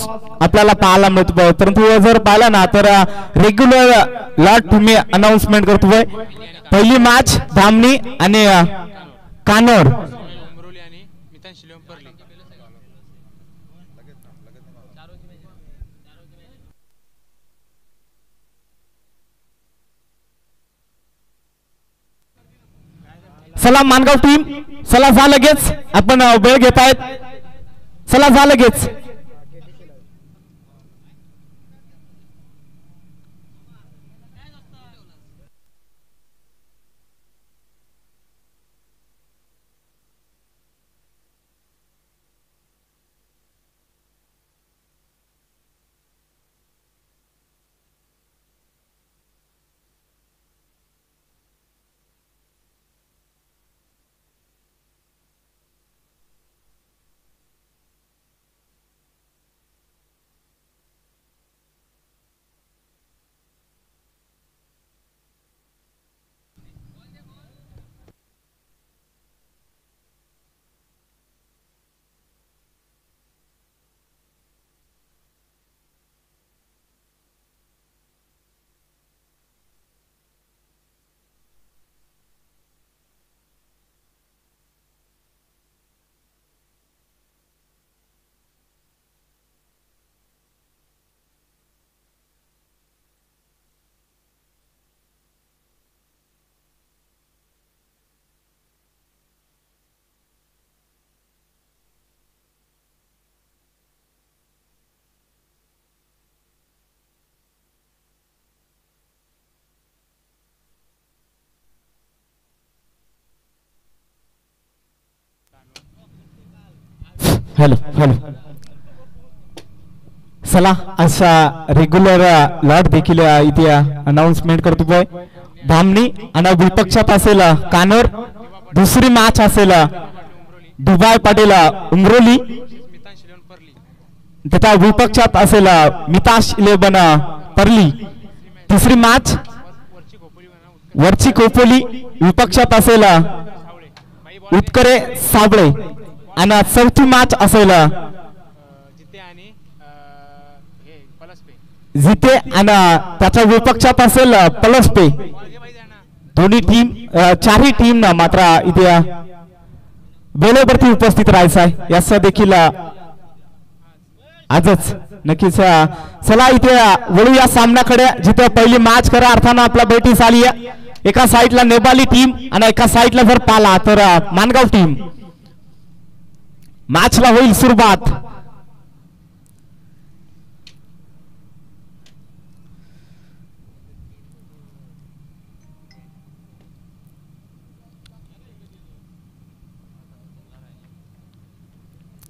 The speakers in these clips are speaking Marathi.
आपल्याला पाहायला मिळतो. परंतु जर पाहिलं ना तर रेग्युलर लॉट तुम्ही अनाउन्समेंट करतोय. पहिली मॅच धामणी आणि कानोर. चला मानगाव टीम, चला जा लगेच, आपण वेळ घेत आहेत. चला जा लगेच. Hello hello. चला असा रेग्युलर लॉट देखील इथे अनाउन्समेंट करतोय. धामणी आणि विपक्षात असेल कानोर. दुसरी मॅच असेल डुबाय पाटील उमरोली. त्याच्या विपक्षात असेल मिताश 11 परली. तिसरी मॅच वरची खोपोली. विपक्षात असेल उत्करे साबळे. आणि चौथी मॅच असेल जिते आणि त्याच्या विपक्षात असेल पलसपे. दोन्ही टीम चारही टीम ना मात्र इथे वेळेवरती उपस्थित राहायचं आहे. याचा देखील आजच नक्कीच. चला इथे वळू या सामन्याकडे, जिथे पहिली मॅच खऱ्या अर्थानं आपल्या भेटीस आली आहे. एका साईडला नेपाली टीम आणि एका साईडला जर पाला तर मानगाव टीम. मॅचला होईल सुरुवात.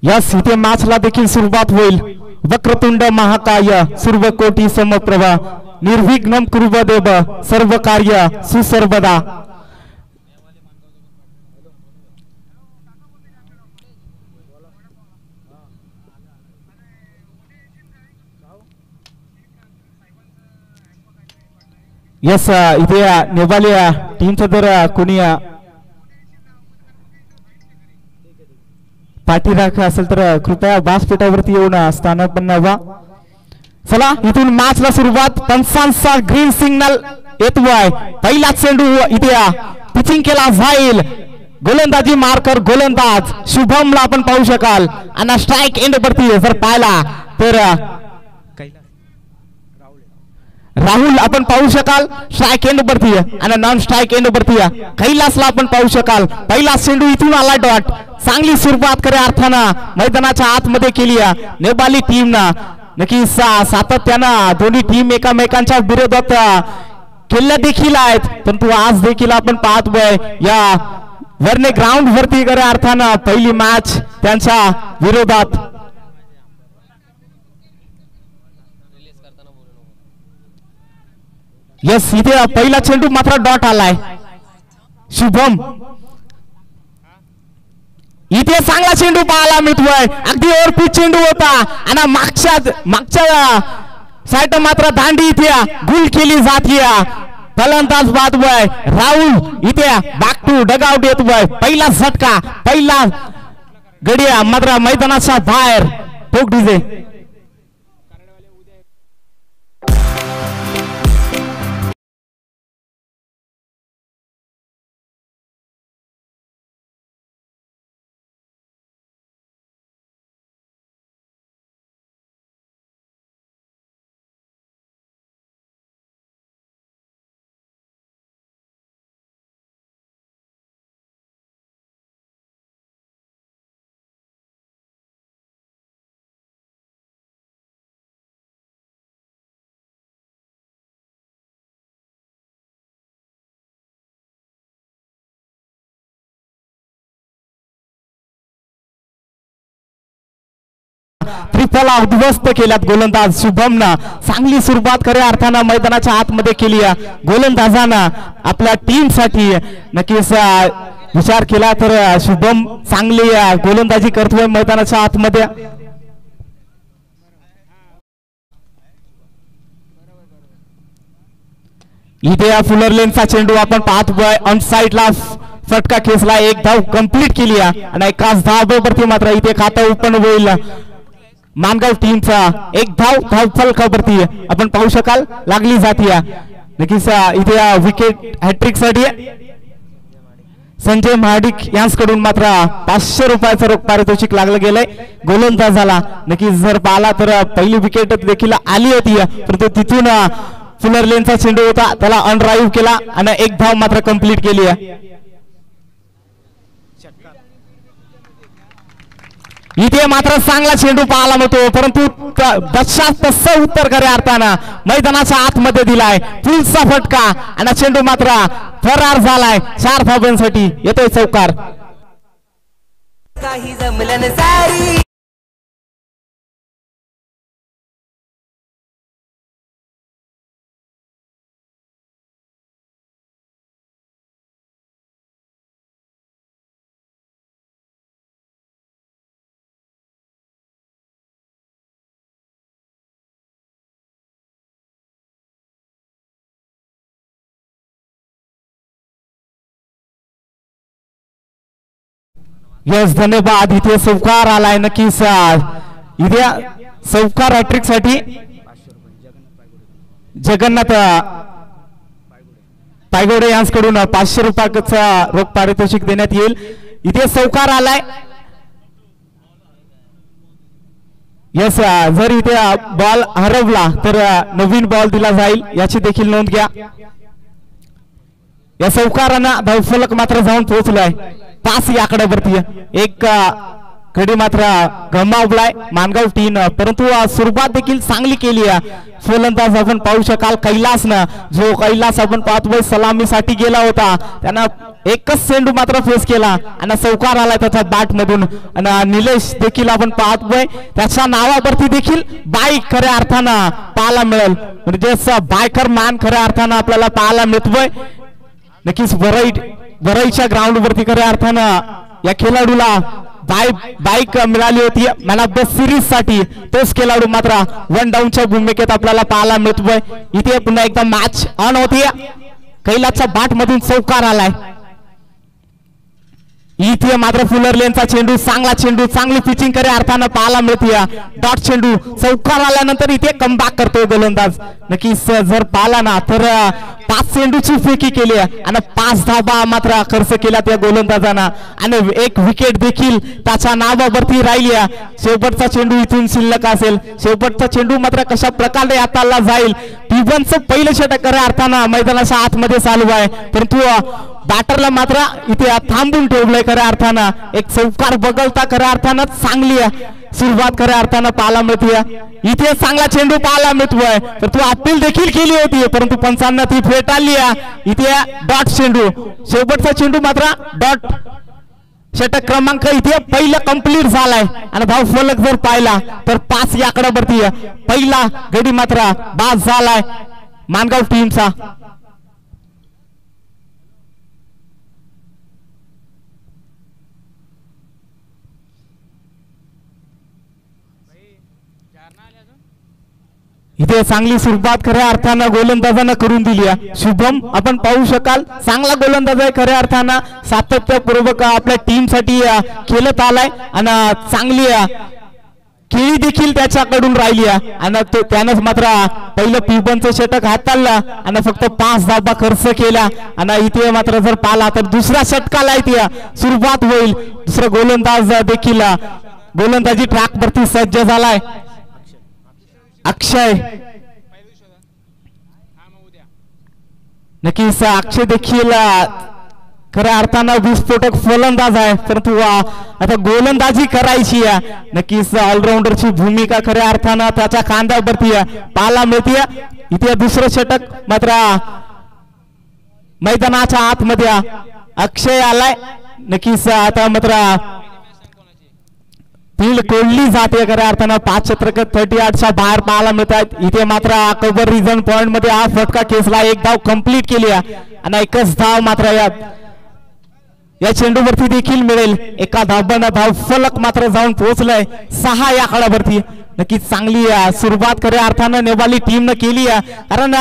यस इथे मॅचला देखील सुरुवात होईल. वक्रतुंड महाकाय सूर्यकोटी समप्रभा निर्विघ्नं कुरु देव सर्व कार्य सुसर्वदा. यस इथे नेपाली टीमचं जर कोणी पाठीराख असेल तर कृपया व्यासपीठावरती येऊन स्थान पण व्हा. चला इथून मॅचला सुरुवात. पंचांचा ग्रीन सिग्नल येतोय. पहिला चेंडू इथे पिचिंग केला जाईल. गोलंदाजी मार्कर गोलंदाज शुभमला आपण पाहू शकाल. आणि स्ट्राईक एंड वरती जर पाहिला तर राहुल आपण पाहू शकाल स्ट्राईक एंड वरती. आणि नॉन स्ट्राईक एंड वरती कैलासला आपण पाहू शकाल. पहिला चेंडू इथून आला डॉट. चांगली सुरुवात खऱ्या अर्थानं मैदानाच्या आतमध्ये केली नेपाली टीम ना. नक्कीच सातत्यानं दोन्ही टीम एकमेकांच्या विरोधात खेळल्या देखील आहेत. परंतु आज देखील आपण पाहतोय या वर्णे ग्राउंड वरती खऱ्या अर्थानं पहिली मॅच त्यांच्या विरोधात. यस इथे पहिला चेंडू मात्र डॉट आलाय. शुभम इथे चांगला चेंडू पाहायला मिळतोय. अगदी ओव्हरपिच चेंडू होता आणि मागच्या साईड मात्र दांडी इथे गुल केली जाते. फलंदाज बादवय राहुल इथे बॅक टू डगआउट येतोय. पहिला झटका, पहिला गडिया मात्र मैदानाच्या बाहेर. ठोक डीजे त्रिफला उद्ध्वस्त केल्यात गोलंदाज शुभमनं. चांगली सुरुवात खऱ्या अर्थानं मैदानाच्या आतमध्ये केली आहे गोलंदाजानं. आपल्या टीम साठी नक्कीच विचार केला तर शुभम चांगली गोलंदाजी करतोय मैदानाच्या आतमध्ये. इथे फुलर लेनचा चेंडू आपण पाहतोय ऑन साइडला फटका खेचला. एक धाव कंप्लीट केली आणि एकाच धावेवरती मात्र इथे खातं ओपन होईल मानगाव टीमचा. एक धाव फलकावरती आपण पाहू शकाल लागली जाते. नक्कीच इथे विकेट हॅट्रिक साठी संजय महाडिक यांच्याकडून मात्र 500 रुपयाचं रोख पारितोषिक लागलं गेलंय गोलंदाजाला. नक्कीच जर पाहिला तर पहिली विकेट देखील आली होती परंतु तिथून फुलर लेनचा चेंडू होता त्याला अनड्राईव्ह केला आणि एक धाव मात्र कंप्लीट केली आहे. इथे मात्र चांगला चेंडू पाहायला मिळतो परंतु तसं उत्तर खऱ्या अर्थानं मैदानाच्या आतमध्ये दिलाय. फुलचा फटका आणि चेंडू मात्र फरार झालाय. 4 धावांसाठी येतोय चौकार. काही जमलं सारी यस धन्यवाद. इथे चौकार आलाय. नक्कीच इथे चौकार हॅट्रिक साठी जगन्नाथ पायगोडे यांच्याकडून 500 रुपयाचा रोख पारितोषिक देण्यात येईल. इथे चौकार आलाय. यस जर इथे बॉल हरवला तर नवीन बॉल दिला जाईल याची देखील नोंद घ्या. या चौकारांना धावफलक मात्र जाऊन पोहोचलाय. 5 या आकड्यावरती एक गडी मात्र गमावलाय मानगाव टीम. परंतु सुरुवात देखील चांगली केली आहे. फलंदाज आपण पाहू शकाल कैलासनं जो कैलास आपण पाहतोय सलामीसाठी गेला होता त्यानं एकच चेंडू मात्र फेस केला आणि चौकार आलाय त्याच्या बॅट मधून. आणि निलेश देखील आपण पाहतोय त्याच्या नावावरती देखील बाईक खऱ्या अर्थानं पाहायला मिळेल. म्हणजे बायकर मॅन खऱ्या अर्थानं आपल्याला पाहायला मिळतोय. नक्कीच वरईच्या ग्राउंड वरती खऱ्या अर्थानं या खेळाडूला बाईक मिळाली होती मॅन ऑफ द सिरीज साठी. तोच खेळाडू मात्र 1 डाऊनच्या भूमिकेत आपल्याला पाहायला मिळतोय. इथे पुन्हा एकदा मॅच ऑन होती. कैलासच्या बॅट मधून चौकार आलाय. इथे मात्र फुलर लेनचा चेंडू चांगला चेंडू चांगली पिचिंग खऱ्या अर्थानं पाहायला मिळते. डॉट चेंडू चौकार आल्यानंतर इथे कमबॅक करतोय गोलंदाज. नक्कीच जर पाहिला ना तर 5 चेंडूची फेकी केली आणि 5 धावा मात्र खर्च केला त्या गोलंदाजांना आणि एक विकेट देखील त्याच्या नावावरती राहिली. शेवटचा चेंडू इथून शिल्लक असेल. शेवटचा चेंडू मात्र कशा प्रकारे हाताळला जाईल. P1चं पहिलं षटक खऱ्या अर्थानं मैदानाच्या आतमध्ये चालू आहे परंतु बॅटरला मात्र इथे थांबून ठेवलंय खऱ्या अर्थानं. एक चौकार बगलता खऱ्या अर्थानं चांगली सुरुवात खऱ्या अर्थानं पाहायला मिळते. इथे चांगला चेंडू पाहायला मिळतोय तर तू अपील देखील केली होती परंतु पंचांना ती फेटाळली. इथे डॉट चेंडू शेवटचा चेंडू मात्र डॉट षटक क्रमांक इथे पहिला कंप्लीट झालाय आणि धाव फलक जर पाहिला तर 5 या आकड्यावरती पहिला गडी मात्र बाद झालाय मानगाव टीमचा. इथे चांगली सुरुवात खऱ्या अर्थानं गोलंदाजांना करून दिली आहे. शुभम आपण पाहू शकाल चांगला गोलंदाज आहे खऱ्या अर्थानं. सातत्यपूर्वक आपल्या टीम साठी खेळत आलाय आणि चांगली खेळी देखील त्याच्याकडून राहिली आहे आणि त्यानंच मात्र पहिलं P1चं षटक हाताळलं आणि फक्त 5 धावा खर्च केला. आणि इथे मात्र जर पाहिला तर दुसऱ्या षटकाला इथे सुरुवात होईल. दुसरा गोलंदाज देखील गोलंदाजी ट्रॅक वरती सज्ज झालाय. अक्षय नक्कीच अक्षय देखील खऱ्या अर्थानं विस्फोटक फलंदाज आहे परंतु आता गोलंदाजी करायची आहे. नक्कीच ऑलराऊंडरची भूमिका खऱ्या अर्थानं त्याच्या खांद्यावरती पाहायला मिळते. इथे दुसरं षटक मात्र मैदानाच्या आतमध्ये अक्षय आलाय. नक्कीच आता मात्र फील्ड कोडली जाते खऱ्या अर्थानं 5 क्षेत्ररक्षक 38च्या बाहेर पाहायला मिळत आहेत. इथे मात्र कव्हर रिझन पॉइंट मध्ये हा फटका खेचला, एक धाव कंप्लीट केली आणि एकच धाव मात्र या चेंडूवरती देखील मिळेल. एका धावबंद धाव फलक मात्र जाऊन पोहोचलाय 6 या आकड्यावरती. नक्कीच चांगली सुरुवात खऱ्या अर्थानं नेपाली टीमनं केली कारण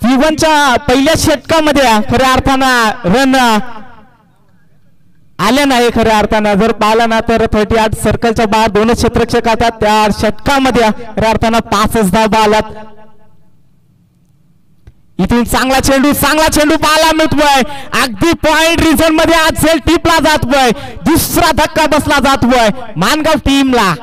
V1च्या पहिल्या षटकामध्ये खऱ्या अर्थानं रन आले नाही. खऱ्या अर्थानं जर पाहिलं ना तर 38 सर्कलच्या बाहेर 2 क्षेत्ररक्षक आहेत, त्या षटकामध्ये खऱ्या अर्थानं 5 धावा आल्यात. इथून चांगला चेंडू पाहायला मिळतोय, अगदी पॉइंट रिझन मध्ये आज झेल टिपला जातोय, दुसरा धक्का बसला जातोय मानगाव टीमला.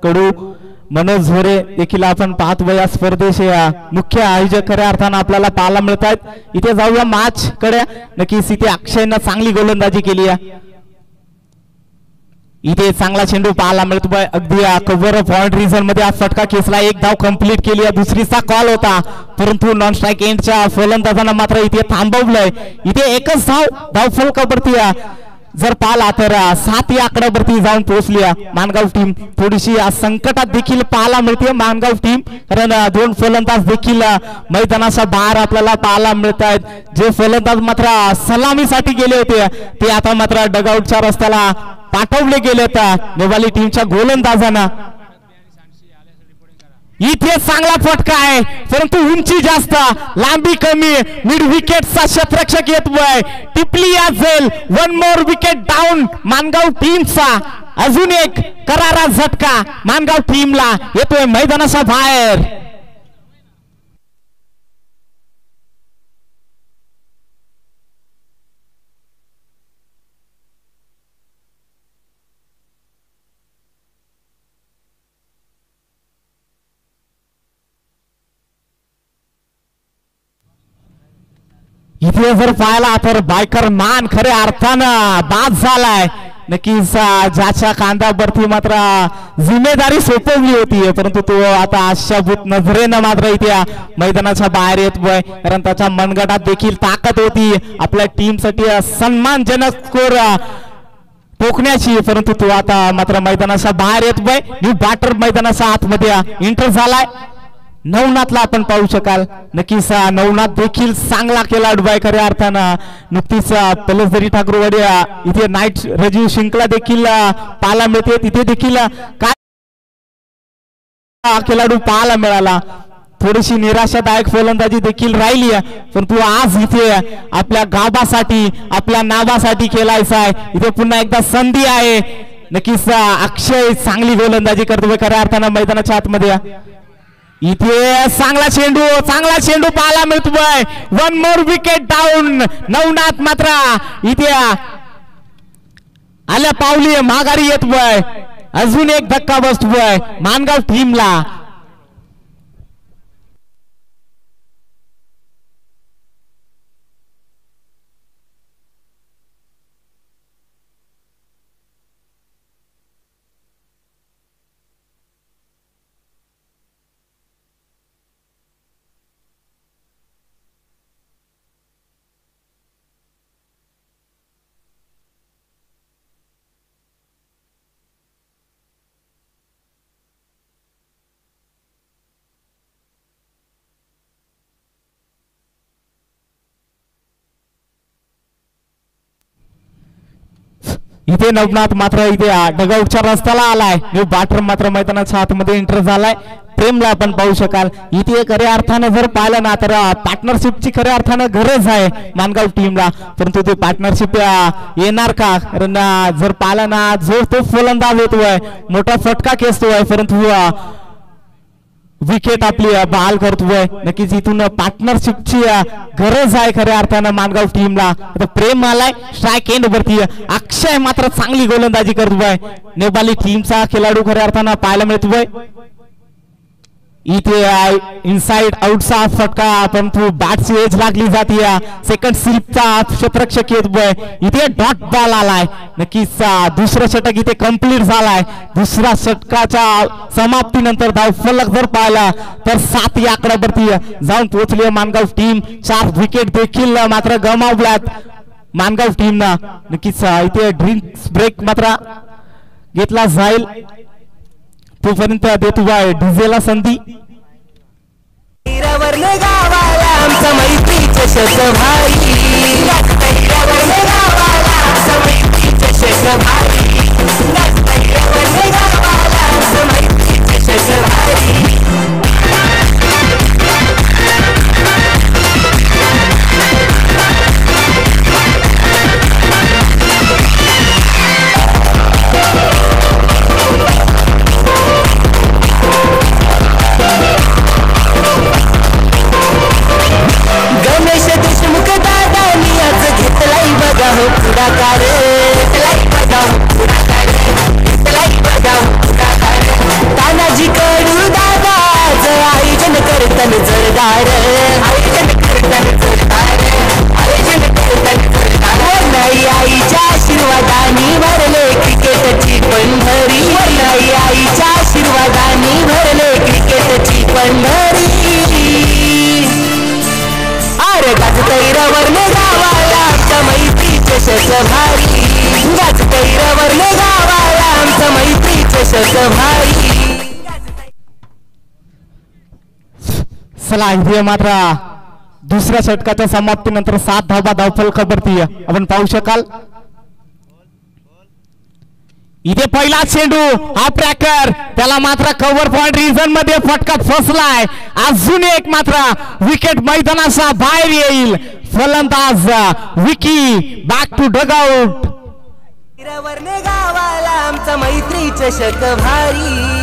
कडू मनोज झोरे देखील आपण पाहतोय या स्पर्धेचे मुख्य आयोजक खऱ्या अर्थानं आपल्याला पाहायला मिळत आहेत. इथे जाऊया मॅच कडे. नक्कीच इथे अक्षयनं चांगली गोलंदाजी केली आहे. इथे चांगला चेंडू पाहायला मिळतोय, अगदी कव्हर पॉइंट रिझन मध्ये आज फटका खेचला, एक धाव कंप्लीट केली आहे. दुसरीचा कॉल होता परंतु नॉन स्ट्राईक एंडच्या फलंदाजांना मात्र इथे थांबवलंय. इथे एकच धाव फलकावरती जर पाहिला तर 7 या आकड्यावरती जाऊन पोहोचली मानगाव टीम. थोडीशी संकटात देखील पाहायला मिळते मानगाव टीम, कारण 2 फलंदाज देखील मैदानाच्या बाहेर आपल्याला पाहायला मिळत आहेत. जे फलंदाज मात्र सलामीसाठी गेले होते ते आता मात्र डगआउटच्या रस्त्याला पाठवले गेलेत नेपाली टीमच्या गोलंदाजांना. इथे चांगला फटका आहे परंतु उंची जास्त, लांबी कमी, मिड विकेटचा क्षेत्ररक्षक येतोय, टिपली या झेल. 1 मोर विकेट डाऊन मानगाव टीमचा. अजून एक करारा झटका मानगाव टीमला येतोय मैदानाच्या बाहेर. इथे जर पाहिला तर बायकर मान खऱ्या अर्थानं बाद झालाय. नक्कीच ज्याच्या खांद्यावरती मात्र जिम्मेदारी सोपवली होती परंतु तो आता आशाभूत नजरेनं मात्र इथे मैदानाच्या बाहेर येतोय, कारण त्याच्या मनगटात देखील ताकद होती आपल्या टीमसाठी सन्मानजनक स्कोर ठोकण्याची, परंतु तो आता मात्र मैदानाच्या बाहेर येतोय. न्यू बॅटर मैदानाच्या आतमध्ये एंटर झालाय. नवनाथला आपण पाहू शकाल. नक्कीच नवनाथ देखील चांगला खेळाडू आहे खऱ्या अर्थानं. नुकतीच पलसदरी ठाकूरवाडी इथे नाईट राजीव शिंकला देखील पाहायला मिळते, तिथे देखील काय खेळाडू पाहायला मिळाला. थोडीशी निराशादायक फलंदाजी देखील राहिली परंतु आज इथे आपल्या गावासाठी आपल्या नावासाठी खेळायचं आहे. इथे पुन्हा एकदा संधी आहे. नक्कीच अक्षय चांगली गोलंदाजी करतोय खऱ्या अर्थानं मैदानाच्या आतमध्ये. इथे चांगला चेंडू पाहायला मिळतोय. 1 मोर विकेट डाऊन. नवनाथ मात्र इथे आल्या पावली माघारी येतोय. अजून एक धक्का बसतोय मानगाव टीमला. इथे नवनाथ मात्र इथे डगाउटच्या रस्त्याला आलाय. न्यू बॅटर मात्र मैदानाच्या आतमध्ये एंटर झालाय. प्रेमला आपण पाहू शकाल. इथे खऱ्या अर्थानं जर पाहिलं ना तर पार्टनरशिपची खऱ्या अर्थानं गरज आहे मानगाव टीमला, परंतु ते पार्टनरशिप येणार का? कारण जर पाहिलं ना जो तो फलंदाज येतोय, मोठा फटका खेचतोय, परंतु विकेट आपली बहाल करतोय. नक्कीच इथून पार्टनरशिपची गरज आहे खऱ्या अर्थानं मानगाव टीमला. आता प्रेम आलाय स्ट्राईक एंड वरती. अक्षय मात्र चांगली गोलंदाजी करतोय. नेपाली टीमचा खेळाडू खऱ्या अर्थानं पाहायला मिळतोय. इथे इनसाइड आउटचा फटका, परंतु बॅटची एज लागली जाते. सेकंड स्लिपचा क्षेत्ररक्षक येतोय. इथे डॉट बॉल आलाय. नक्कीच दुसरं षटक इथे कंप्लीट झालाय. दुसऱ्या षटकाच्या समाप्तीनंतर धावफलक जर पाहिला तर 7 या आकड्यावरती जाऊन पोहोचली मानगाव टीम. 4 विकेट देखील मात्र गमावल्यात मानगाव टीमना. नक्कीच इथे ड्रिंक्स ब्रेक मात्र घेतला जाईल, तोपर्यंत देतोय डीजेला संधी. तानाजी कडू दादाच आयोजन करतन जरदार, आईच्या आशीर्वादानी भरले क्रिकेटची पंढरी, आईच्या आशीर्वादानी भरले क्रिकेटची पंढरी. अरे गाजतैरावर गावाला आमच्या मैत्री चषक भारी, गाजतैरावर गावाला आमच्या मैत्री चषक भारी. चला इथे मात्र दुसऱ्या षटकाच्या समाप्तीनंतर 7 धावा धावफलकावरती आपण पाहू शकाल. इथे पहिला चेंडू हा ट्रॅकर, त्याला मात्र कव्हर पॉइंट रिजन मध्ये फटका फसलाय. अजून एक मात्र विकेट मैदानाच्या बाहेर येईल. फलंदाज विकी बॅक टू डगआउट. गावाला आमचा मैत्री चषक भारी.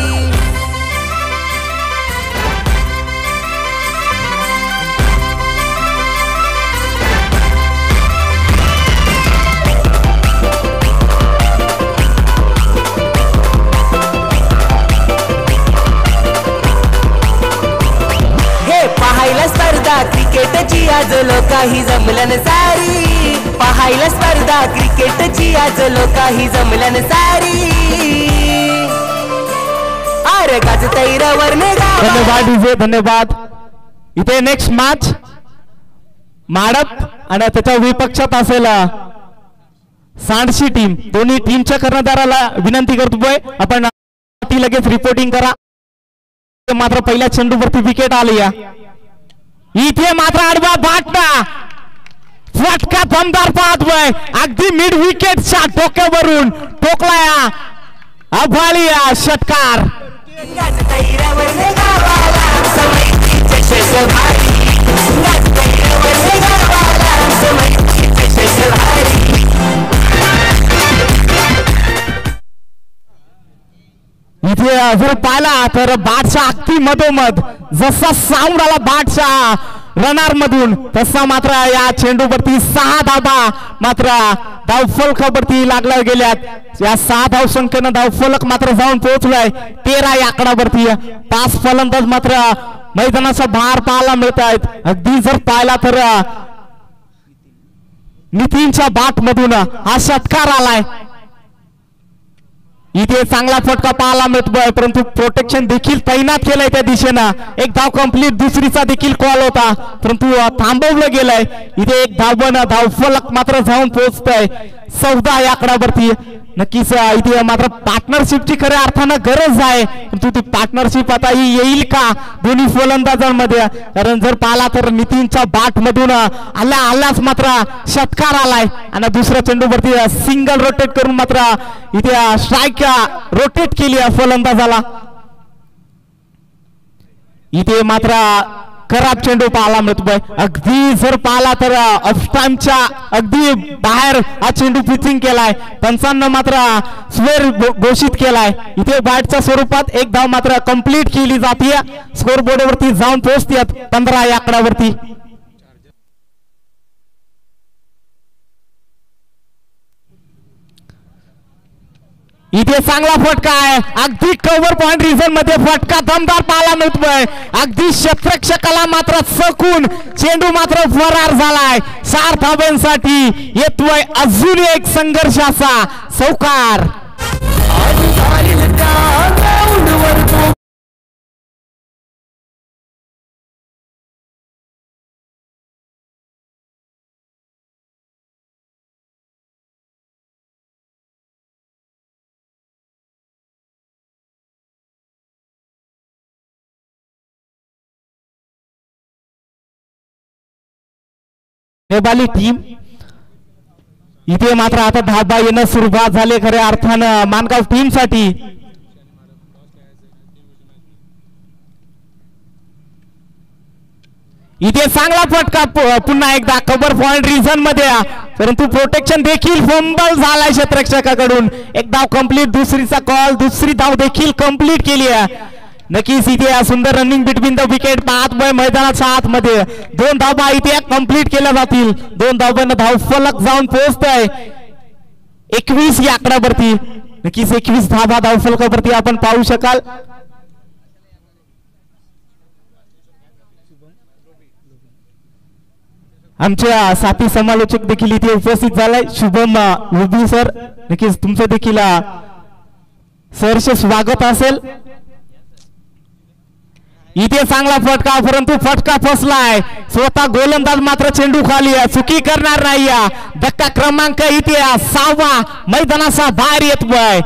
पाहायला स्पर्धा क्रिकेटची आज लोकाही जमलन सारी, पाहायला स्पर्धा क्रिकेटची आज लोकाही जमलन सारी. अरे गाजतैरावर धन्यवाद डीजे, धन्यवाद. इथे नेक्स्ट मॅच माडप आणि त्याच्या विपक्षात असेल सांडशी टीम. दोन्ही टीमच्या कर्णधाराला विनंती करतोय आपण ती लगेच रिपोर्टिंग करा. मात्र पहिल्या चेंडूवरती विकेट आली. इथे मात्र आडवा बाटना फटका दमदार पाहतोय. अगदी मिड विकेटच्या डोक्यावरून टोकलाया अभाळीया षटकार. इथे जर पाहिला तर बॅटच्या अगदी मधोमध जसा साऊंड आला बॅटच्या रनर मधून, तसा मात्र या चेंडूवरती 6 धावा मात्र धावफलकावरती लागल्या गेल्यात. या 6 धावसंख्येनं धावफलक मात्र जाऊन पोहोचलाय 13 या आकड्यावरती. 5 फलंदाज मात्र मैदानाचा बाहेर पाहायला मिळत आहेत. अगदी जर पाहिला तर नितीनच्या बॅट मधून हा षटकार आलाय. इथे चांगला फटका पाहायला मिळतोय, परंतु प्रोटेक्शन देखील तैनात केलंय त्या दिशेनं. एक धाव कंप्लीट, दुसरीचा देखील कॉल होता, परंतु थांबवलं गेलंय. इथे एक धावबन धावफलक मात्र जाऊन पोहोचतोय 14 या आकड्यावरती. नक्कीच इथे मात्र पार्टनरशिपची खऱ्या अर्थानं गरज आहे, परंतु ती पार्टनरशिप आता येईल का दोन्ही फलंदाजांमध्ये? कारण जर पाहिला तर नितीनच्या बाट मधून आल्याच मात्र षटकार आलाय आणि दुसऱ्या चेंडूवरती सिंगल रोटेट करून मात्र इथे स्ट्राईक रोटेट केली फलंदाजाला. इथे मात्र खराब चेंडू पाहायला मिळतोय. अगदी जर पाहिला तर ऑफ टाइमच्या अगदी बाहेर हा चेंडू पिचिंग केलाय. पंचांना मात्र स्वेर घोषित केलाय. इथे बॅटच्या स्वरूपात एक धाव मात्र कंप्लीट केली जाते. स्कोर बोर्डवरती जाऊन पोहोचते 15 या आकड्यावरती. इथे चांगला फटका आहे, अगदी कव्हर पॉइंट रिझन मध्ये फटका दमदार पाहायला मिळतोय. अगदी क्षेत्ररक्षकाला मात्र चकून चेंडू मात्र फरार झालाय. 4 धावांसाठी येतोय अजून एक संघर्षाचा चौकार. नेपाली टीम इथे मात्र आता धाबा येणं सुरुवात झाली खऱ्या अर्थानं मानगाव टीम साठी. इथे चांगला फटका पुन्हा एकदा कव्हर पॉइंट रिझन मध्ये, परंतु प्रोटेक्शन देखील फंबल झालाय क्षेत्ररक्षकाकडून. एक धाव कंप्लीट, दुसरीचा कॉल, दुसरी धाव देखील कंप्लीट केली आहे. नक्कीच इथे सुंदर रनिंग बिटवीन द विकेट पाहतोय मैदानाच्या आतमध्ये. 2 धावा इथे कंप्लीट केल्या जातील. 2 धावांना धाव फलक जाऊन पोहोचतोय 21 या आकड्यावरती. नक्कीच 21 धावा धाव फलकावरती आपण पाहू शकाल. आमच्या साथी समालोचक देखील इथे उपस्थित झालाय. शुभम लुबी सर, नक्कीच तुमचं देखील सहर्ष स्वागत असेल. इथे चांगला फटका, परंतु फटका फसलाय. स्वतः गोलंदाज मात्र चेंडू खाली चुकी करणार नाही. धक्का क्रमांक इथे 6वा मैदानाचा बाहेर येतोय.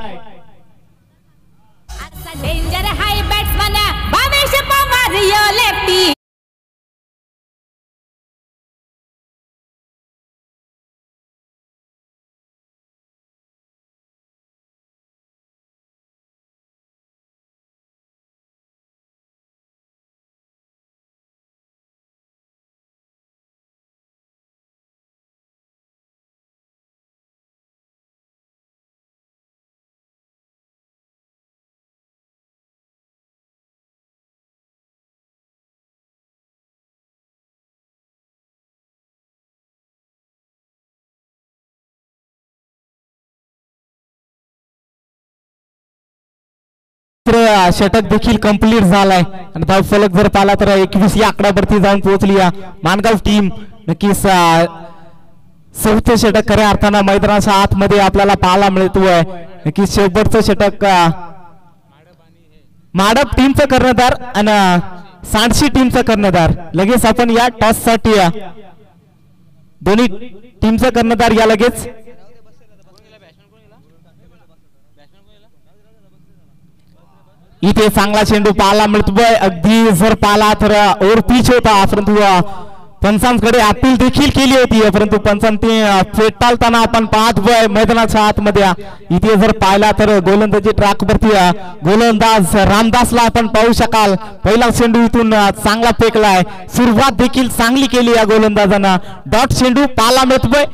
डेंजर हाय बॅट्समन भावेश पवार यो लेफ्टी. षटक देखील कंप्लीट झालाय आणि धाव फलक जर पाहिला तर 21 या आकड्यावरती जाऊन पोहोचली मानगाव टीम. नक्कीच 4थे षटक खऱ्या अर्थानं मैदानाच्या आतमध्ये आपल्याला पाहायला मिळतोय. नक्कीच शेवटचं षटक माडप टीमचं कर्णधार आणि सांडशी टीमचं कर्णधार. लगेच आपण या टॉस साठी दोन्ही टीमचं कर्णधार या लगेच. इथे चांगला चेंडू पाहायला मिळतोय. अगदी जर पाहिला तर ओव्हर पिच होता, परंतु पंचांकडे अपील देखील केली होती, परंतु पंचांनी फेटाळताना आपण पाहतोय मैदानाच्या आतमध्ये. इथे जर पाहिला तर गोलंदाजी ट्रॅकवरती गोलंदाज रामदासला आपण पाहू शकाल. पहिला चेंडू इथून चांगला फेकलाय. सुरुवात देखील चांगली केली या गोलंदाजांना. डॉट चेंडू पाहायला मिळतोय.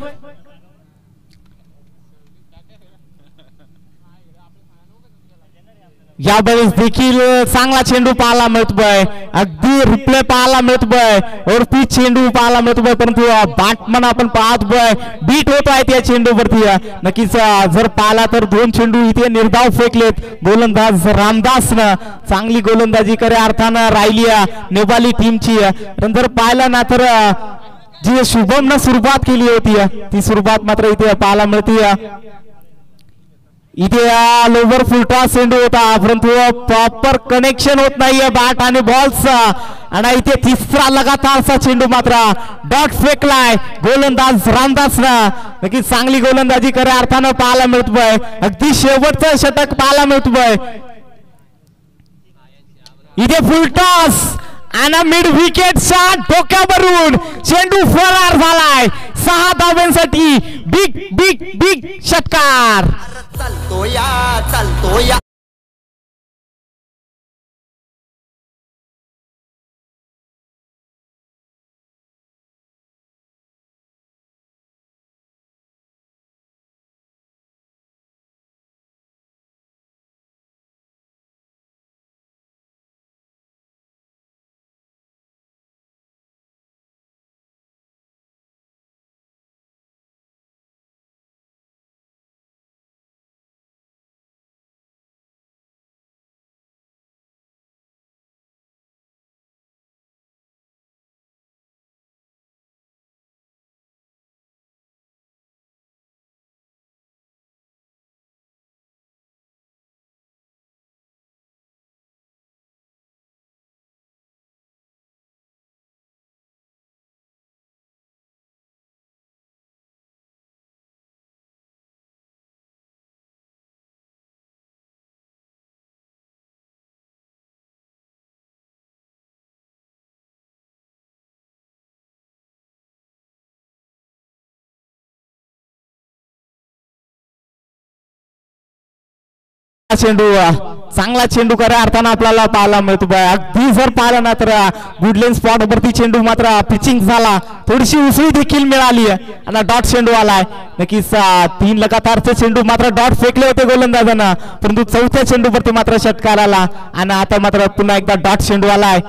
यावेळेस देखील चांगला चेंडू पाहायला मिळतोय. अगदी रिप्ले पाहायला मिळतोय. वरती चेंडू पाहायला मिळतोय, परंतु बॅटमन आपण पाहतोय बीट होत आहे त्या चेंडूवरती. नक्कीच जर पाहिला तर 2 चेंडू इथे निर्धाव फेकलेत गोलंदाज रामदासनं. चांगली गोलंदाजी खऱ्या अर्थानं राहिली नेपाली टीमची. जर पाहिलं ना तर जी शुभमनं सुरुवात केली होती ती सुरुवात मात्र इथे पाहायला मिळते. इथे लोवर फुलटॉस चेंडू होता परंतु प्रॉपर कनेक्शन होत नाहीये बॅट आणि बॉलचा आणि इथे तिसरा लगातारचा चेंडू मात्र डॉट फेकलाय गोलंदाज रामदासनं. नक्कीच चांगली गोलंदाजी खऱ्या अर्थानं पाहायला मिळतोय. अगदी शेवटचं षटक पाहायला मिळतोय. इथे फुलटॉस आणि मिड विकेटच्या डोक्यावरून चेंडू फरार झालाय. 6 धावांसाठी बिग बिग बिग षटकार. चालतो या चेंडू चांगला चेंडू खऱ्या अर्थानं आपल्याला पाहायला मिळतो. अगदी जर पाहिलं ना तर गुडलेन स्पॉट वरती चेंडू मात्र पिचिंग झाला. थोडीशी उसळी देखील मिळाली आणि डॉट चेंडू आलाय. नक्कीच 3 लगातारचे चेंडू मात्र डॉट फेकले होते गोलंदाजांना परंतु चौथ्या चेंडूवरती मात्र षटकार आला आणि आता मात्र पुन्हा एकदा डॉट चेंडू आलाय.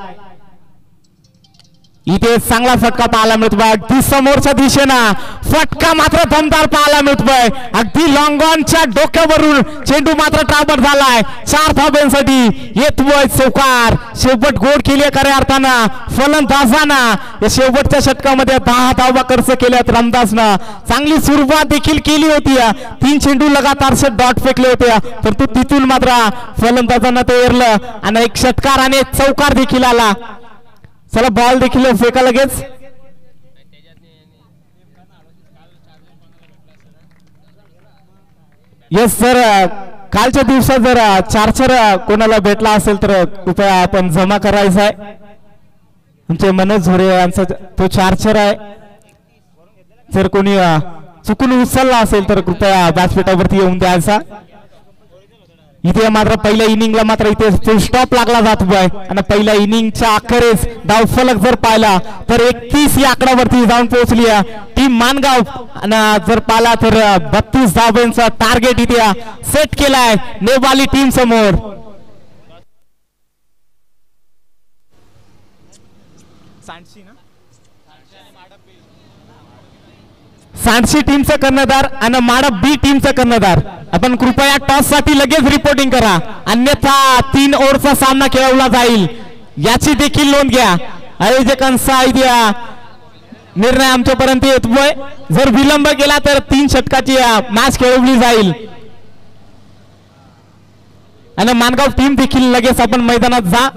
इथे चांगला फटका पाहायला मिळतोय. अगदी समोरच्या दिशेनं फटका मात्र दमदार पाहायला मिळतोय. अगदी लॉंग ऑनच्या डोक्यावरून चेंडू मात्र ट्राबर झालाय. 4 धाब्यांसाठी येतोय चौकार. शेवट गोड केली खऱ्या अर्थानं फलंदाजानं. या शेवटच्या षटकामध्ये 10 धावा खर्च केल्यात रामदासनं. चांगली सुरुवात देखील केली होती. 3 चेंडू लगातार डॉट फेकले होते परंतु तिथून मात्र फलंदाजांना ते एरलं आणि एक षटकार आणि चौकार देखील आला. चला बॉल देखील फेका लगेच. येस सर, कालच्या दिवसात जर 4 कोणाला भेटला असेल तर कृपया आपण जमा करायचा आहे. तुमचे मनोज झोरे यांचा तो 4 आहे. जर कोणी चुकून उचलला असेल तर कृपया व्यासपीठावरती येऊन द्यायचा. इथे मात्र पहिल्या इनिंगला मात्र इथे फुल स्टॉप लागला जात आहे आणि पहिल्या इनिंगच्या अखेरीस धावफलक जर पाहिला तर 31 या आकड्यावरती जाऊन पोहोचली टीम मानगाव आणि जर पाहिला तर 32 धावांचा टार्गेट इथे सेट केलाय नेवाली टीम समोर. सांडशी टीमचा कर्णधार आणि माडा बी टीमचा कर्णधार आपण कृपया टॉस साठी लगेच रिपोर्टिंग करा अन्यथा 3 ओव्हरचा सामना खेळवला जाईल याची देखील नोंद घ्या. आयोजकांचा निर्णय आमच्यापर्यंत येतोय. जर विलंब केला तर 3 षटकाची मॅच खेळवली जाईल आणि मानगाव टीम देखील लगेच आपण मैदानात जा.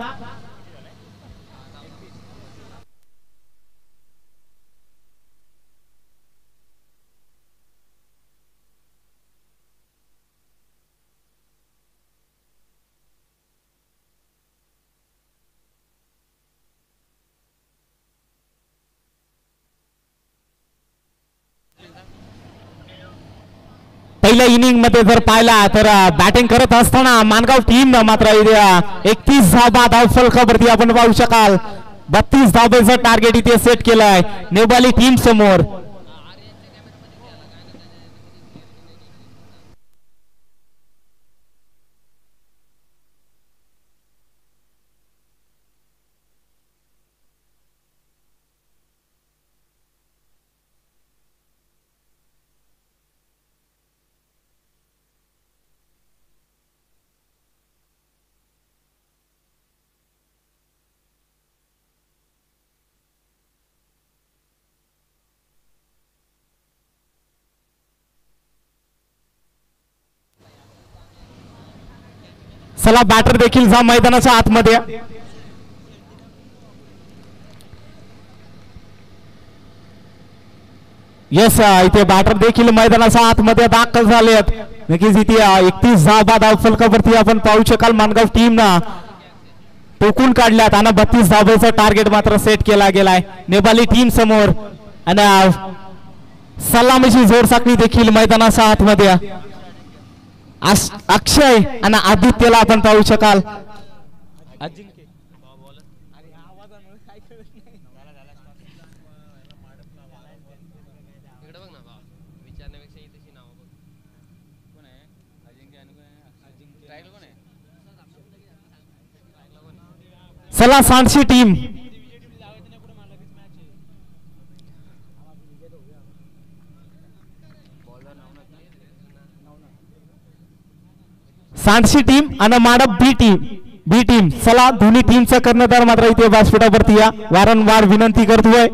पहिल्या इनिंग मध्ये जर पाहिला तर बॅटिंग करत असताना मानगाव टीम मात्र 31 धावा धावफलकावरती आपण पाहू शकाल. 32 धावांचं टार्गेट इथे सेट केलंय नेवाली टीम समोर. चला बॅटर देखील जा मैदानाच्या आतमध्ये. येस इथे बॅटर देखील मैदानाच्या आतमध्ये दाखल झालेत. नक्कीच इथे 31 धावा धावफलकावरती आपण पाहू शकाल मानगाव टीम ना टोकून काढल्यात आणि 32 धावेचा टार्गेट मात्र सेट केला गेलाय नेपाली टीम समोर. आणि सलामीची जोरसाकळी देखील मैदानाच्या आतमध्ये अक्षय आणि आदित्यला आपण पाहू शकाल. चला सांडशी टीम सांडशी टीम आणि माडप बी टीम चला दोन्ही टीमचा कर्णधार मात्र इथे व्यासपीठावरती या वारंवार विनंती करतोय.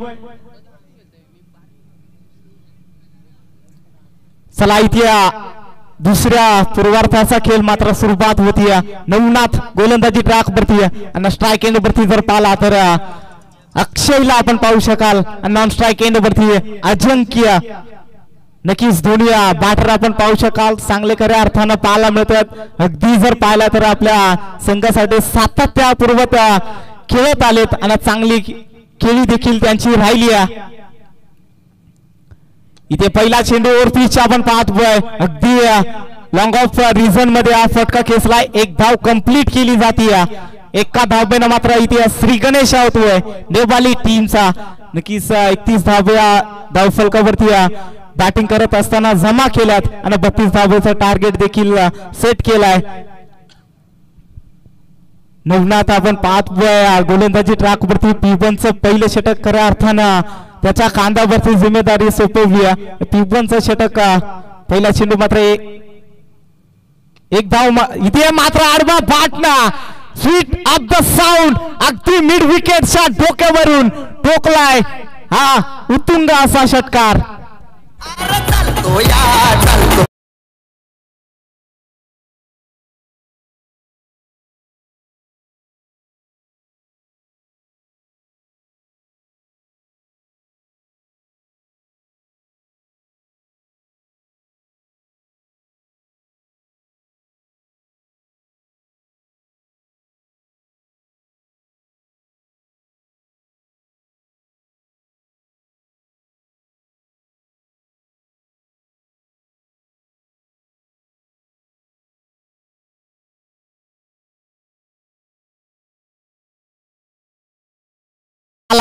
चला इथे दुसऱ्या पूर्वार्धाचा खेळ मात्र सुरुवात होती. नवनाथ गोलंदाजी ट्रॅक वरती आणि स्ट्राईक एंड वरती जर पाहिला तर अक्षयला आपण पाहू शकाल आणि नॉन स्ट्राईक एंड वरती अजिंक्य. नक्कीच दोन्ही बॅटर आपण पाहू शकाल चांगले खऱ्या अर्थानं पाहायला मिळतात. अगदी जर पाहिला तर आपल्या संघासाठी सातत्यपूर्वक खेळत आलेत आणि चांगली खेळी देखील त्यांची राहिली आहे. इथे पहिला चेंडू ओव्हरपिच आपण पाहतोय अगदी लॉंग ऑफ रिझन मध्ये हा फटका खेचलाय. एक धाव कंप्लीट केली जाते. एका धावेनं मात्र इथे श्री गणेश होतोय नेपाली टीमचा. नक्कीच 31 धाव्या धावफलकावरती बॅटिंग करत असताना जमा केल्यात आणि 32 धावेचा टार्गेट देखील सेट केलाय. नवनाथ आपण पाहतोय गोलंदाजी ट्रॅक वरती पिबनचं पहिलं षटक खऱ्या अर्थानं त्याच्या खांद्यावरती जिम्मेदारी सोपवली आहे. पिबनचं षटक पहिला चेंडू मात्र एक धाव इथे मात्र आडवा बाटना स्वीट ऑफ द साऊंड अगदी मिड विकेटच्या डोक्यावरून टोकलाय. हा उत्तुंग असा षटकार. चालतो या चालतो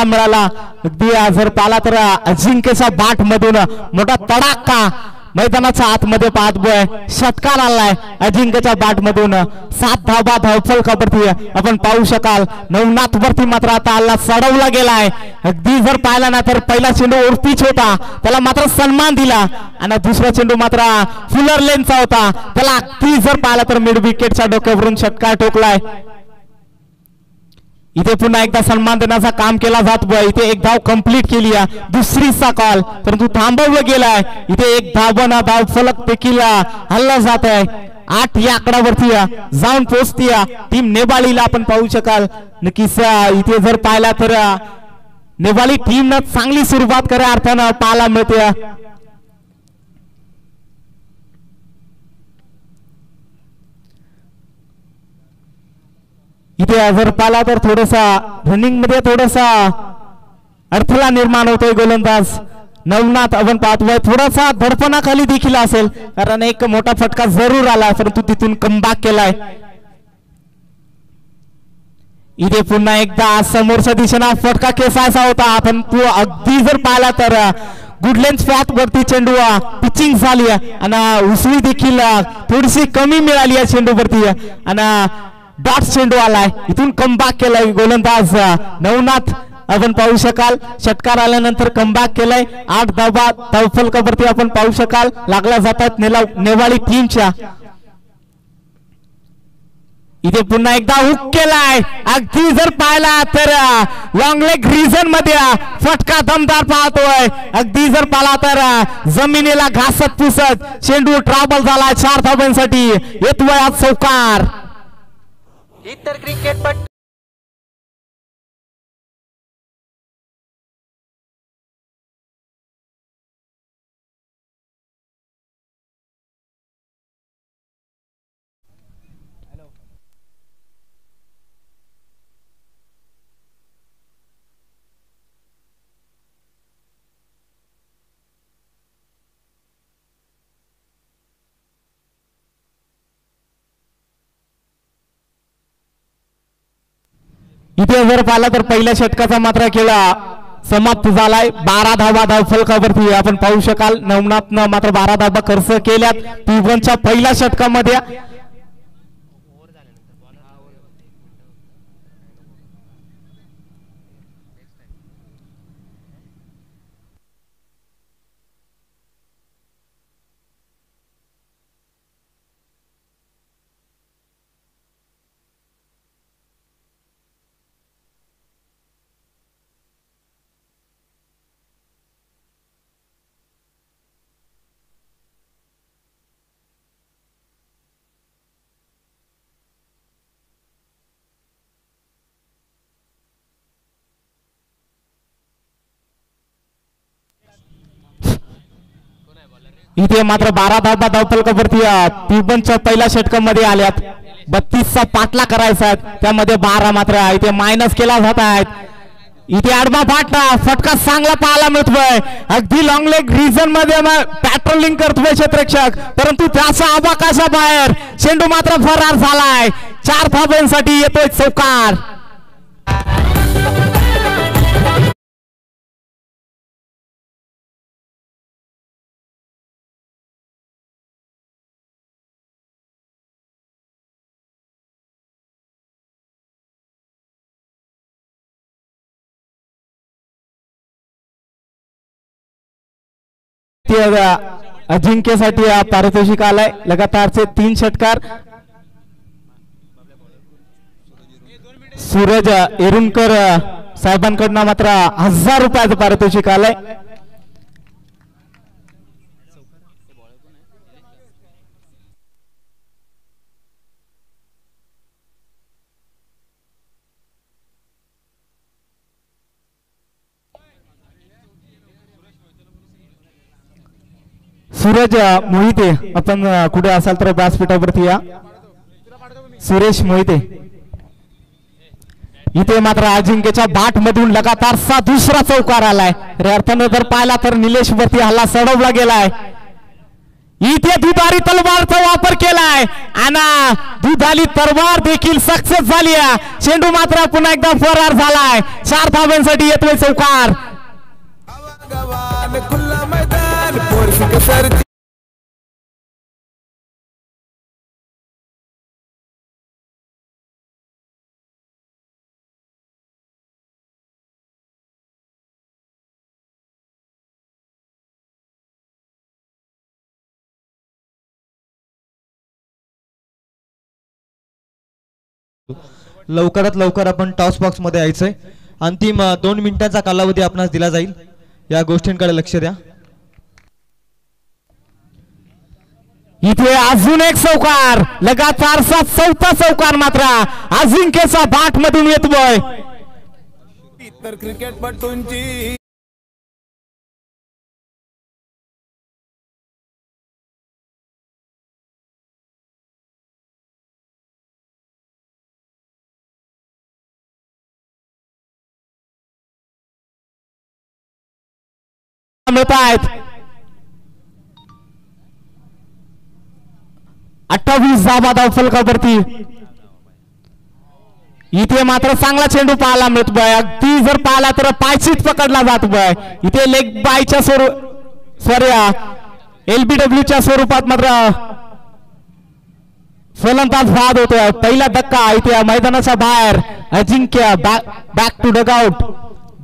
मिळाला. अगदी जर पाला तर अजिंक्यच्या बाट मधून मोठा तडाखा मैदानाच्या आतमध्ये पाहतोय. षटकार आलाय अजिंक्यच्या बाट मधून. 7 धावा धावफलकावरती आपण पाहू शकाल. नवनाथ वरती मात्र आता हल्ला चढवला गेलाय. अगदी जर पाहिला ना तर पहिला चेंडू ओव्हरपिच होता त्याला मात्र सन्मान दिला आणि दुसरा चेंडू मात्र फुलर लेनचा होता त्याला अगदी जर पाहिला तर मिड विकेटच्या डोक्यावरून षटकार ठोकलाय. इथे पुन्हा एकदा सन्मान देण्याचा काम केला जातोय. इथे एक धाव कंप्लीट केली आहे दुसरीचा कॉल परंतु थांबवलं गेलाय. इथे एक धाव फलक देखील हल्ला जात आहे. 8 या आकड्यावरती जाऊन पोहोचती टीम नेपाळीला आपण पाहू शकाल. नक्कीच इथे जर पाहिला तर नेपाळी टीम न चांगली सुरुवात खऱ्या अर्थानं पाहायला मिळते. इथे जर पाहिला तर थोडासा रनिंग मध्ये थोडासा अडथळा निर्माण होतोय. गोलंदाज नवनाथ आपण पाहतोय थोडासा धडपणाखाली देखील असेल कारण एक मोठा फटका जरूर आला परंतु तिथून कमबॅक केलाय. इथे पुन्हा एकदा समोरच्या दिशेला फटका खेचायचा होता पण तो अगदी जर पाहिला तर गुडलेन्स पॅथ वरती चेंडू पिचिंग झाली आणि उसळी देखील थोडीशी कमी मिळाली आहे चेंडूवरती आणि डॉट चेंडू आलाय. इथून कमबॅक केलाय गोलंदाज नवनाथ आपण पाहू शकाल. षटकार आल्यानंतर कमबॅक केलाय. 8 धावा धावफलकावरती आपण पाहू शकाल लागल्या जातात नेपाळी टीमच्या. इथे पुन्हा एकदा हुक केलाय. अगदी जर पाहिला तर लॉंग लेग रिजन मध्ये फटका दमदार पाहतोय. अगदी जर पाहिला तर जमिनीला घासत पुसत चेंडू ट्रॅव्हल झाला. 4 धावांसाठी येतोय आज चौकार. इतर क्रिकेटपटू इथे जर पाहिला तर पहिल्या षटकाचा मात्र खेळ समाप्त झालाय. 12 धावा धावफलकावरती आपण पाहू शकाल. नवनाथनं मात्र 12 धावा खर्च केल्यात P1च्या पहिल्या षटकामध्ये. इथे मात्र 12 धावा धावफलकावरती P1च्या पहिल्या षटकामध्ये आल्यात. 32चा पाटला करायचा आहे, त्यामध्ये 12 मात्र इथे मायनस केला जात आहेत. इथे आडमा फटका चांगला पाहायला मिळतोय. अगदी लॉंग लेग रिजन मध्ये पॅट्रोलिंग करतोय क्षेत्ररक्षक, परंतु त्याचा आवाकाशा बाहेर चेंडू मात्र फरार झालाय. 4 धावांसाठी येतोय चौकार. अजिंक्यसाठी पारितोषिक आलाय. लगातारचे 3 षटकार. सूरज एरुणकर साहेबांकडनं मात्र 1000 रुपयाचं पारितोषिक आलंय. सूरज मोहिते, आपण कुठे असाल तर व्यासपीठावरती या. सुरेश मोहिते. इथे मात्र अजिंक्यच्या बाट मधून लगातारचा दुसरा चौकार आलाय. अर्थानं जर पाहिला तर निलेश वरती हल्ला चढवला गेलाय. इथे दुधारी तलवारचा वापर केलाय आणि दुधारी तलवार देखील सक्सेस झाली. चेंडू मात्र पुन्हा एकदा फरार झालाय. 4 धावांसाठी येतोय चौकार. लवकरात लवकर आपण टॉस बॉक्स मध्ये यायचंय. अंतिम 2 मिनिटांचा कालावधी आपणास दिला जाईल. या गोष्टींकडे लक्ष द्या. इथे अजून एक चौकार. लगातारचा 4था चौकार मात्र अजिंक्यचा बाट मधून येतोय. इतर क्रिकेटपटूंची मिळत आहेत. 28 धावा धावफलकावरती. इथे मात्र चांगला चेंडू पाहायला मिळतोय. अगदी जर पाहिला तर पायचीत पकडला जातोय. इथे लेग बायच्या LBWच्या स्वरूपात मात्र फलंदाज बाद होतोय. पहिला धक्का इथे मैदानाच्या बाहेर. अजिंक्य बॅक टू डगआउट.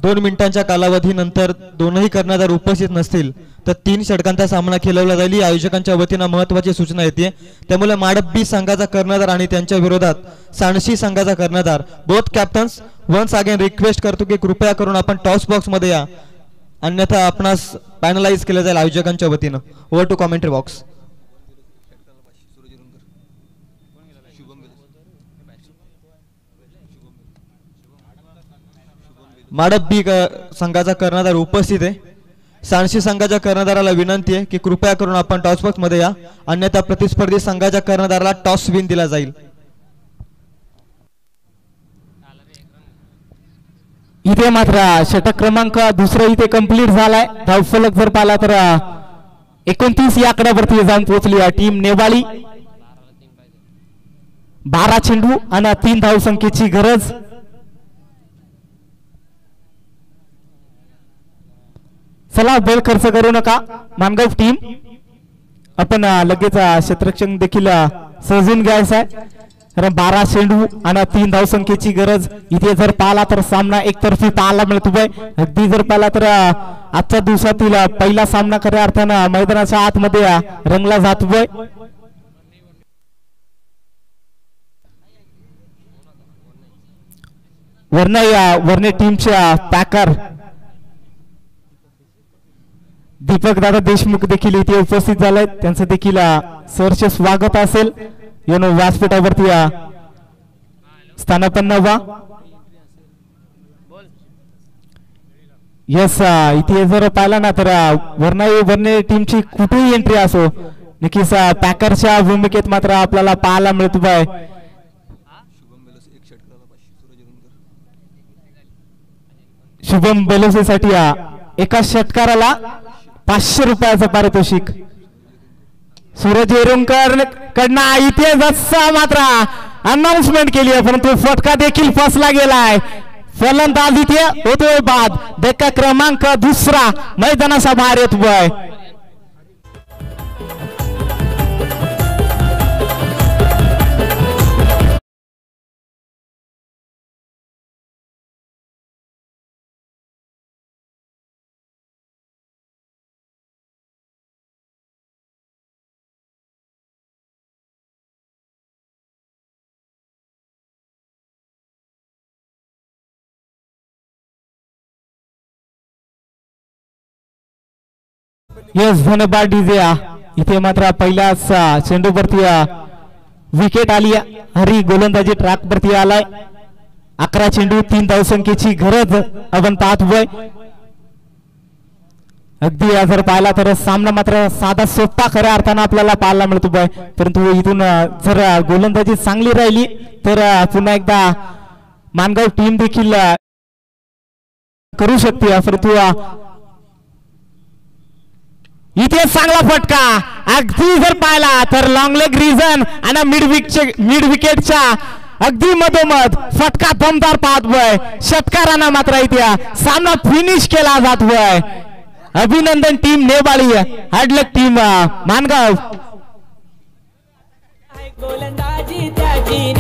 2 मिनिटांच्या कालावधीनंतर दोनही कर्णधार उपस्थित नसतील तर 3 षटकांचा सामना खेळवला जाईल. आयोजकांच्या वतीनं महत्त्वाची सूचना येते. त्यामुळे माडब्बी संघाचा कर्णधार आणि त्यांच्या विरोधात सांडशी संघाचा कर्णधार both captains once again request करतो की कृपया करून आपण टॉस बॉक्स मध्ये या, अन्यथा आपणास पॅनलाइज केलं जाईल आयोजकांच्या वतीनं. Over to commentary box. माडप बी संघाचा कर्णधार उपस्थित आहे. सांडशी संघाच्या कर्णधाराला विनंती आहे की कृपया करून आपण टॉस बॉक्स मध्ये या, अन्यथा प्रतिस्पर्धी संघाच्या कर्णधाराला टॉस विन दिला जाईल. इथे मात्र षटक क्रमांक दुसरा इथे कंप्लीट झालाय. धावफलक जर पाहिला तर 29 या आकड्यावरती जाऊन पोहोचली टीम नेवाळी. 12 चेंडू आणि 3 धावसंख्येची गरज. चला वेळ खर्च करू नका मानगाव टीम, आपण लगेच क्षेत्ररक्षण देखील सजून घ्यायचा आहे. 12 चेंडू आणि 3 धावसंख्येची गरज. इथे जर पाहिला तर सामना एकतर्फी पाहायला मिळतोय. अगदी जर पाहिला तर आजच्या दिवसातील पहिला सामना खऱ्या अर्थानं मैदानाच्या आतमध्ये रंगला जातोय. वरने टीमच्या पॅकर दीपक दादा देशमुख देखील इथे उपस्थित झाले. त्यांचं देखील सहर्ष स्वागत असेल. योनो व्यासपीठावरती स्थानापन्न व्हा. यस, इथे जर पाहिला ना तर वरने टीमची कुठेही एंट्री असो नक्कीच पॅकरच्या भूमिकेत मात्र आपल्याला पाहायला मिळतो आहे. शुभम बेलोसेसाठी एका षटकाराला 500 रुपयाचं पारितोषिक. सूरज येरुंकर कडनं इथे जसा मात्र अनाउन्समेंट केली आहे, परंतु फटका देखील फसला गेलाय. फलंदाज इथे होतोय बाद. धक्का क्रमांक दुसरा मैदानाच्या बाहेर येतोय. यस, धन्यवाद डीजे. इथे मात्र पहिल्याच चेंडूवरती विकेट आली. हरी गोलंदाजी ट्रॅक वरती आलाय. 11 चेंडू 3 धावसंख्येची गरज आपण पाहतोय. अगदी जर पाहिला तर सामना मात्र साधा सोपा खऱ्या अर्थानं आपल्याला पाहायला मिळतोय, परंतु इथून जर गोलंदाजी चांगली राहिली तर पुन्हा एकदा मानगाव टीम देखील करू शकते. परंतु इथे चांगला फटका. अगदी जर पाहिला तर लॉंग लेग रिजन आणि मिड विकेटच्या अगदी मधोमध फटका दमदार पाहतोय. षटकारांना मात्र इथे सामना फिनिश केला जातोय. अभिनंदन टीम नेवाळी, हार्डलक टीम मानगाव. गोलंदाजी त्याची